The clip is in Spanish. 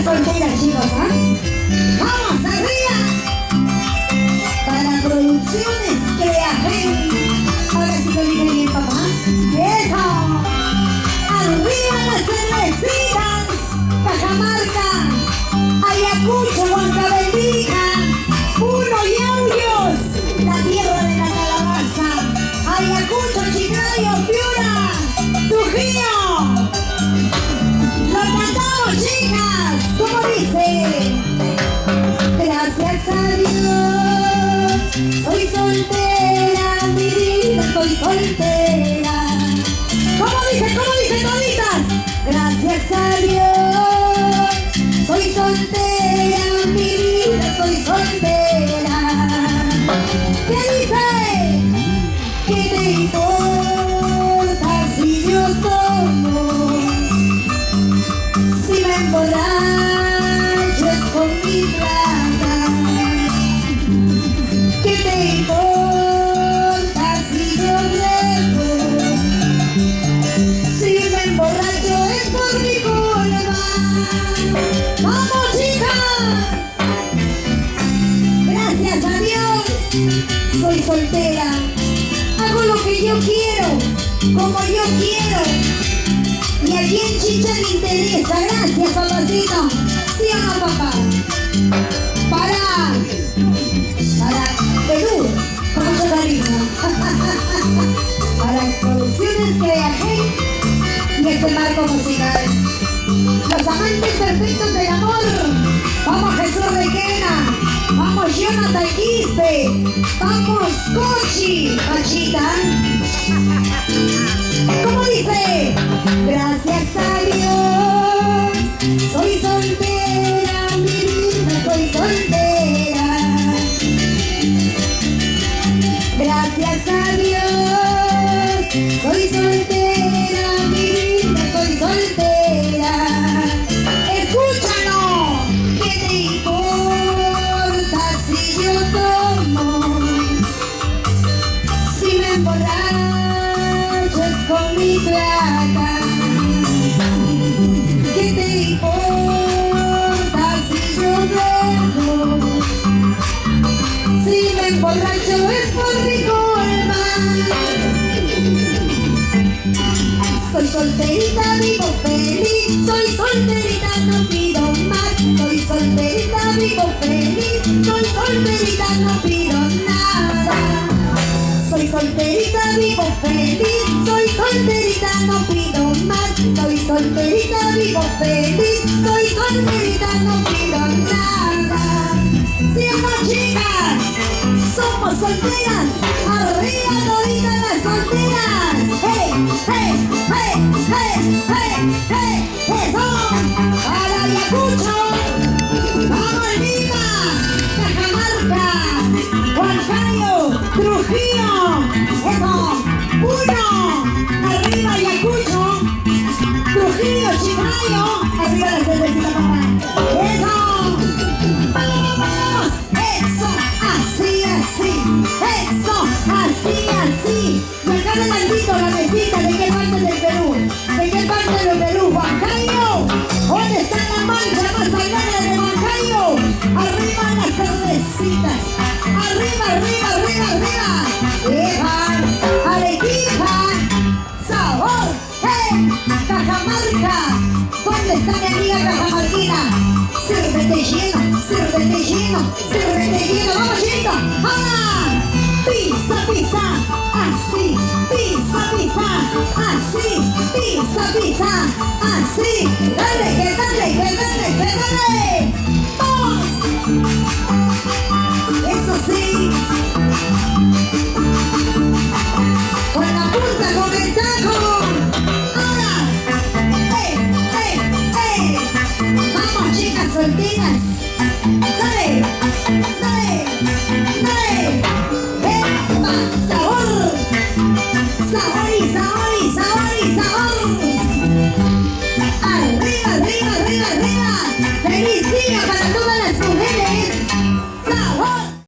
Solteras, chicos, ¿eh? ¡Vamos, arriba! Para producciones Creagen. Ahora sí lo dije bien, papá. ¡Eso! ¡Arriba las cervecitas! Cajamarca, Ayacucho, Huancavelica, Puno y Aullos, la tierra de la calabaza. Ayacucho, Chiclayo, Piura, Trujillo. ¡Lo cantamos, chicas! ¿Cómo dice? Gracias a Dios, soy soltera, mi vida, soy soltera. ¿Cómo dice toditas? Gracias a Dios, soy soltera, mi vida, soy soltera. ¿Qué dice? ¿Qué te importa si yo tomo? Si me emborracho es con mi plata. ¿Qué te importa si yo bebo? Si me emborracho es por mi culpa. ¡Vamos, chicas! Gracias a Dios, soy soltera. Hago lo que yo quiero, como yo quiero. Y a quien chicha le interesa. Gracias, papacito. ¿Sí o no, papá? Para Perú, con mucho cariño. Para producciones Creagen y este marco musical. Los amantes perfectos del amor. Vamos, Jesús Requena. Vamos, Jonathan Quispe. Vamos, Cochi. Pachita. ¿Cómo dice? Gracias a Dios, soy soltera, mi vida, soy soltera. Gracias a Dios, soy soltera, mi vida, soy soltera. Escúchalo, ¿qué te importa si yo tomo? Si me emborracho es con mi plata. ¿Qué te importa si yo bebo? Si me emborracho es por mi culpa. Soy solterita, vivo feliz. Soy solterita, no pido más. Soy solterita, vivo feliz. Soy solterita, no pido nada. Soy solterita, vivo feliz. Soy solterita, no pido más. Soy solterita, vivo feliz. Soy solterita, no pido nada. ¿Sí o no, chicas? Somos solteras. Arriba toditas las solteras. ¡Hey, hey, hey, hey, hey, hey! ¡Eso! ¡Para Ayacucho! ¡Vamos, Lima! ¡Cajamarca! ¡Huancayo! ¡Trujillo! ¡Eso! ¡Uno! ¡Arriba Ayacucho! ¡Trujillo, Chiclayo! ¡Arriba la cervecita, papá! ¡Eso! ¡Vamos! ¡Eso! ¡Así, así! ¡Hey! sírvete lleno, vamos Chinito, ahora, pisa, pisa, así, pisa, pisa, así, pisa, pisa, así, dale, que dale, que dale, que dale.